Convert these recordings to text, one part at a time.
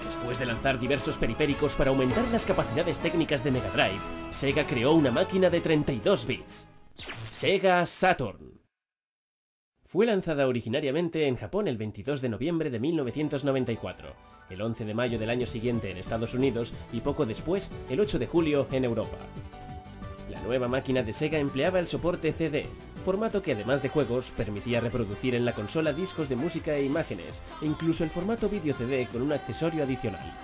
Después de lanzar diversos periféricos para aumentar las capacidades técnicas de Mega Drive, Sega creó una máquina de 32 bits. Sega Saturn. Fue lanzada originariamente en Japón el 22 de noviembre de 1994, el 11 de mayo del año siguiente en Estados Unidos y poco después, el 8 de julio, en Europa. La nueva máquina de Sega empleaba el soporte CD, formato que además de juegos permitía reproducir en la consola discos de música e imágenes, e incluso el formato vídeo CD con un accesorio adicional.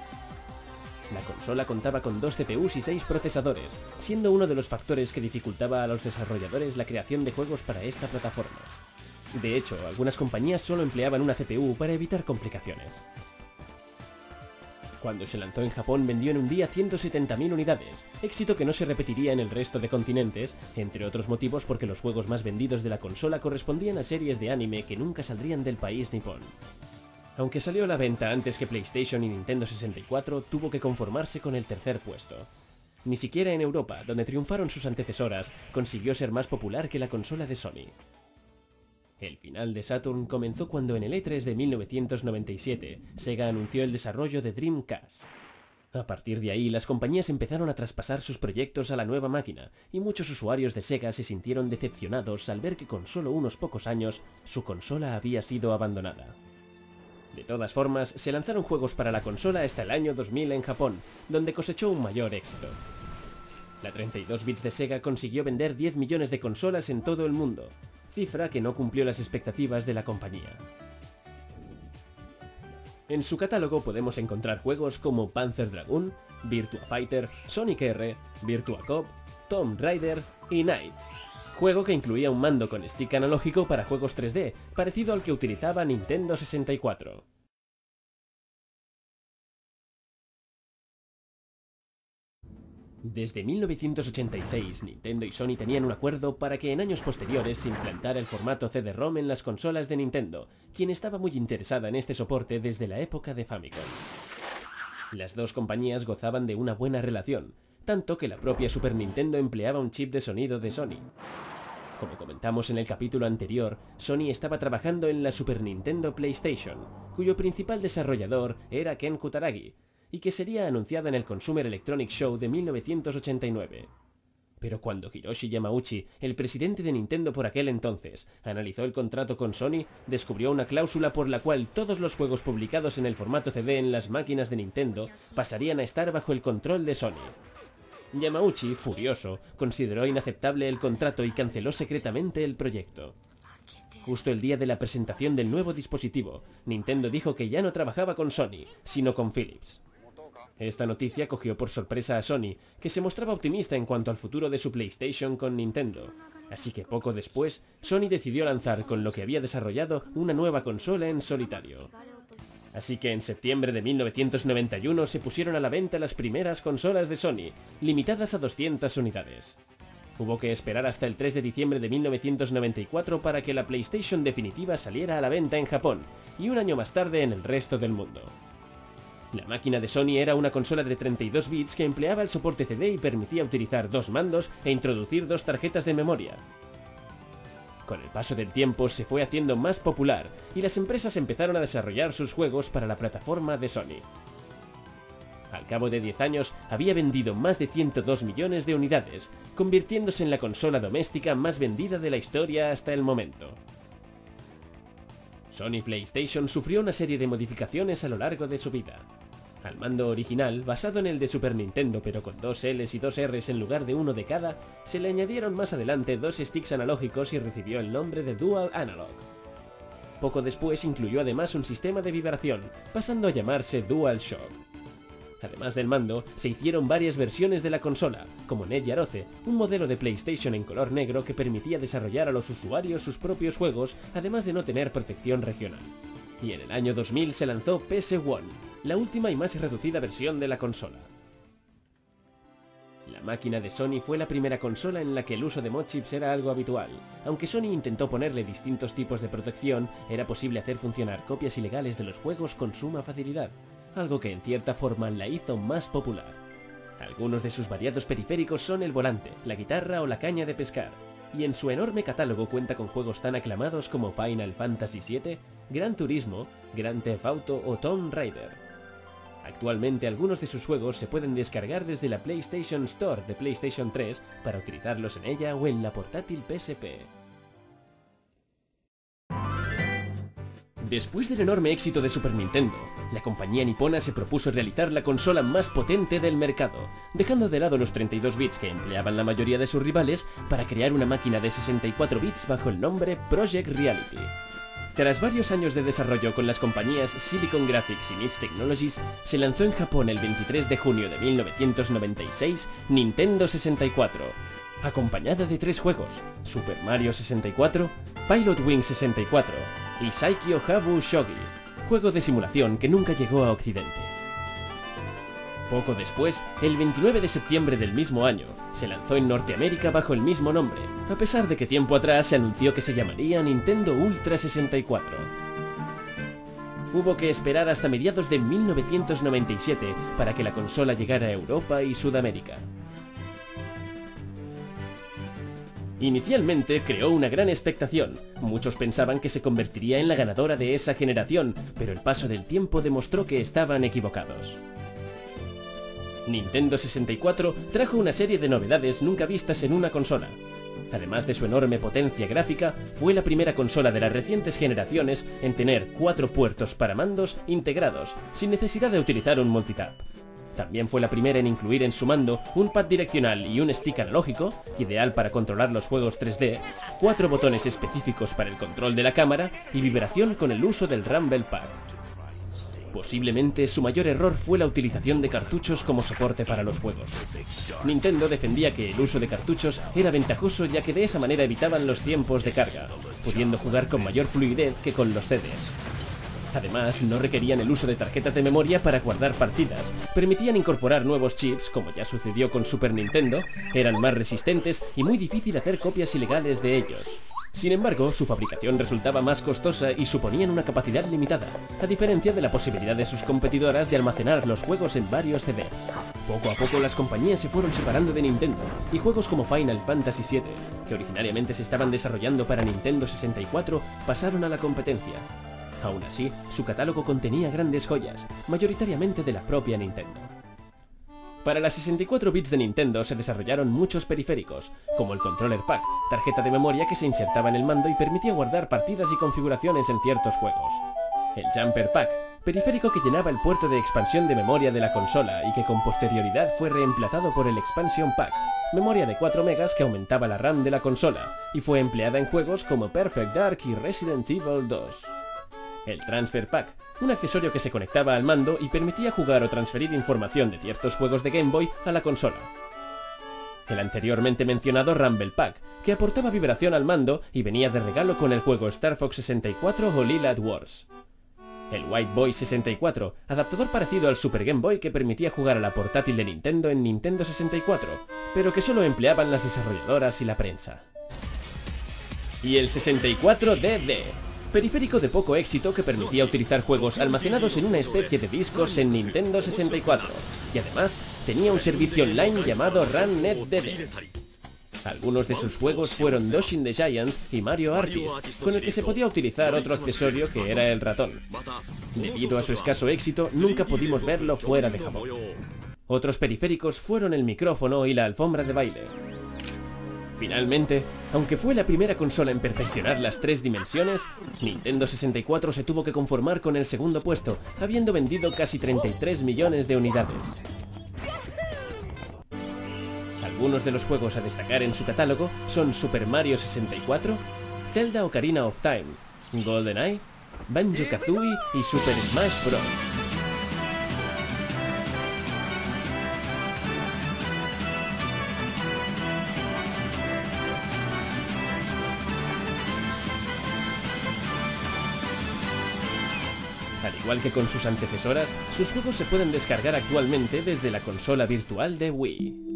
La consola contaba con 2 CPUs y 6 procesadores, siendo uno de los factores que dificultaba a los desarrolladores la creación de juegos para esta plataforma. De hecho, algunas compañías solo empleaban una CPU para evitar complicaciones. Cuando se lanzó en Japón vendió en un día 170.000 unidades, éxito que no se repetiría en el resto de continentes, entre otros motivos porque los juegos más vendidos de la consola correspondían a series de anime que nunca saldrían del país nipón. Aunque salió a la venta antes que PlayStation y Nintendo 64, tuvo que conformarse con el tercer puesto. Ni siquiera en Europa, donde triunfaron sus antecesoras, consiguió ser más popular que la consola de Sony. El final de Saturn comenzó cuando en el E3 de 1997, Sega anunció el desarrollo de Dreamcast. A partir de ahí, las compañías empezaron a traspasar sus proyectos a la nueva máquina, y muchos usuarios de Sega se sintieron decepcionados al ver que con solo unos pocos años, su consola había sido abandonada. De todas formas, se lanzaron juegos para la consola hasta el año 2000 en Japón, donde cosechó un mayor éxito. La 32 bits de Sega consiguió vender 10 millones de consolas en todo el mundo, cifra que no cumplió las expectativas de la compañía. En su catálogo podemos encontrar juegos como Panzer Dragoon, Virtua Fighter, Sonic R, Virtua Cop, Tomb Raider y Knights, juego que incluía un mando con stick analógico para juegos 3D, parecido al que utilizaba Nintendo 64. Desde 1986, Nintendo y Sony tenían un acuerdo para que en años posteriores se implantara el formato CD-ROM en las consolas de Nintendo, quien estaba muy interesada en este soporte desde la época de Famicom. Las dos compañías gozaban de una buena relación, tanto que la propia Super Nintendo empleaba un chip de sonido de Sony. Como comentamos en el capítulo anterior, Sony estaba trabajando en la Super Nintendo PlayStation, cuyo principal desarrollador era Ken Kutaragi, y que sería anunciada en el Consumer Electronics Show de 1989. Pero cuando Hiroshi Yamauchi, el presidente de Nintendo por aquel entonces, analizó el contrato con Sony, descubrió una cláusula por la cual todos los juegos publicados en el formato CD en las máquinas de Nintendo pasarían a estar bajo el control de Sony. Yamauchi, furioso, consideró inaceptable el contrato y canceló secretamente el proyecto. Justo el día de la presentación del nuevo dispositivo, Nintendo dijo que ya no trabajaba con Sony, sino con Philips. Esta noticia cogió por sorpresa a Sony, que se mostraba optimista en cuanto al futuro de su PlayStation con Nintendo. Así que poco después, Sony decidió lanzar con lo que había desarrollado una nueva consola en solitario. Así que en septiembre de 1991 se pusieron a la venta las primeras consolas de Sony, limitadas a 200 unidades. Hubo que esperar hasta el 3 de diciembre de 1994 para que la PlayStation definitiva saliera a la venta en Japón, y un año más tarde en el resto del mundo. La máquina de Sony era una consola de 32 bits que empleaba el soporte CD y permitía utilizar 2 mandos e introducir 2 tarjetas de memoria. Con el paso del tiempo se fue haciendo más popular y las empresas empezaron a desarrollar sus juegos para la plataforma de Sony. Al cabo de 10 años había vendido más de 102 millones de unidades, convirtiéndose en la consola doméstica más vendida de la historia hasta el momento. Sony PlayStation sufrió una serie de modificaciones a lo largo de su vida. Al mando original, basado en el de Super Nintendo pero con 2 Ls y 2 Rs en lugar de uno de cada, se le añadieron más adelante 2 sticks analógicos y recibió el nombre de Dual Analog. Poco después incluyó además un sistema de vibración, pasando a llamarse DualShock. Además del mando, se hicieron varias versiones de la consola, como Net Yaroze, un modelo de PlayStation en color negro que permitía desarrollar a los usuarios sus propios juegos, además de no tener protección regional. Y en el año 2000 se lanzó PS1, la última y más reducida versión de la consola. La máquina de Sony fue la primera consola en la que el uso de mod chips era algo habitual. Aunque Sony intentó ponerle distintos tipos de protección, era posible hacer funcionar copias ilegales de los juegos con suma facilidad, algo que en cierta forma la hizo más popular. Algunos de sus variados periféricos son el volante, la guitarra o la caña de pescar, y en su enorme catálogo cuenta con juegos tan aclamados como Final Fantasy VII, Gran Turismo, Grand Theft Auto o Tomb Raider. Actualmente algunos de sus juegos se pueden descargar desde la PlayStation Store de PlayStation 3 para utilizarlos en ella o en la portátil PSP. Después del enorme éxito de Super Nintendo, la compañía nipona se propuso realizar la consola más potente del mercado, dejando de lado los 32 bits que empleaban la mayoría de sus rivales para crear una máquina de 64 bits bajo el nombre Project Reality. Tras varios años de desarrollo con las compañías Silicon Graphics y MiX Technologies, se lanzó en Japón el 23 de junio de 1996 Nintendo 64, acompañada de 3 juegos: Super Mario 64, Pilot Wings 64 y Saikyo Habu Shogi, juego de simulación que nunca llegó a Occidente. Poco después, el 29 de septiembre del mismo año, se lanzó en Norteamérica bajo el mismo nombre, a pesar de que tiempo atrás se anunció que se llamaría Nintendo Ultra 64. Hubo que esperar hasta mediados de 1997 para que la consola llegara a Europa y Sudamérica. Inicialmente creó una gran expectación, muchos pensaban que se convertiría en la ganadora de esa generación, pero el paso del tiempo demostró que estaban equivocados. Nintendo 64 trajo una serie de novedades nunca vistas en una consola. Además de su enorme potencia gráfica, fue la primera consola de las recientes generaciones en tener 4 puertos para mandos integrados, sin necesidad de utilizar un multitap. También fue la primera en incluir en su mando un pad direccional y un stick analógico, ideal para controlar los juegos 3D, 4 botones específicos para el control de la cámara y vibración con el uso del Rumble Pack. Posiblemente su mayor error fue la utilización de cartuchos como soporte para los juegos. Nintendo defendía que el uso de cartuchos era ventajoso ya que de esa manera evitaban los tiempos de carga, pudiendo jugar con mayor fluidez que con los CDs. Además, no requerían el uso de tarjetas de memoria para guardar partidas, permitían incorporar nuevos chips, como ya sucedió con Super Nintendo, eran más resistentes y muy difícil hacer copias ilegales de ellos. Sin embargo, su fabricación resultaba más costosa y suponían una capacidad limitada, a diferencia de la posibilidad de sus competidoras de almacenar los juegos en varios CDs. Poco a poco las compañías se fueron separando de Nintendo, y juegos como Final Fantasy VII, que originariamente se estaban desarrollando para Nintendo 64, pasaron a la competencia. Aún así, su catálogo contenía grandes joyas, mayoritariamente de la propia Nintendo. Para las 64 bits de Nintendo se desarrollaron muchos periféricos, como el Controller Pack, tarjeta de memoria que se insertaba en el mando y permitía guardar partidas y configuraciones en ciertos juegos. El Jumper Pack, periférico que llenaba el puerto de expansión de memoria de la consola y que con posterioridad fue reemplazado por el Expansion Pack, memoria de 4 megas que aumentaba la RAM de la consola, y fue empleada en juegos como Perfect Dark y Resident Evil 2. El Transfer Pack, un accesorio que se conectaba al mando y permitía jugar o transferir información de ciertos juegos de Game Boy a la consola. El anteriormente mencionado Rumble Pack, que aportaba vibración al mando y venía de regalo con el juego Star Fox 64 o Lylat Wars. El White Boy 64, adaptador parecido al Super Game Boy que permitía jugar a la portátil de Nintendo en Nintendo 64, pero que solo empleaban las desarrolladoras y la prensa. Y el 64DD, periférico de poco éxito que permitía utilizar juegos almacenados en una especie de discos en Nintendo 64, y además tenía un servicio online llamado RunNetDD. Algunos de sus juegos fueron Doshin the Giant y Mario Artist, con el que se podía utilizar otro accesorio que era el ratón. Debido a su escaso éxito, nunca pudimos verlo fuera de Japón. Otros periféricos fueron el micrófono y la alfombra de baile. Finalmente, aunque fue la primera consola en perfeccionar las 3 dimensiones, Nintendo 64 se tuvo que conformar con el segundo puesto, habiendo vendido casi 33 millones de unidades. Algunos de los juegos a destacar en su catálogo son Super Mario 64, Zelda Ocarina of Time, GoldenEye, Banjo-Kazooie y Super Smash Bros. Al igual que con sus antecesoras, sus juegos se pueden descargar actualmente desde la consola virtual de Wii.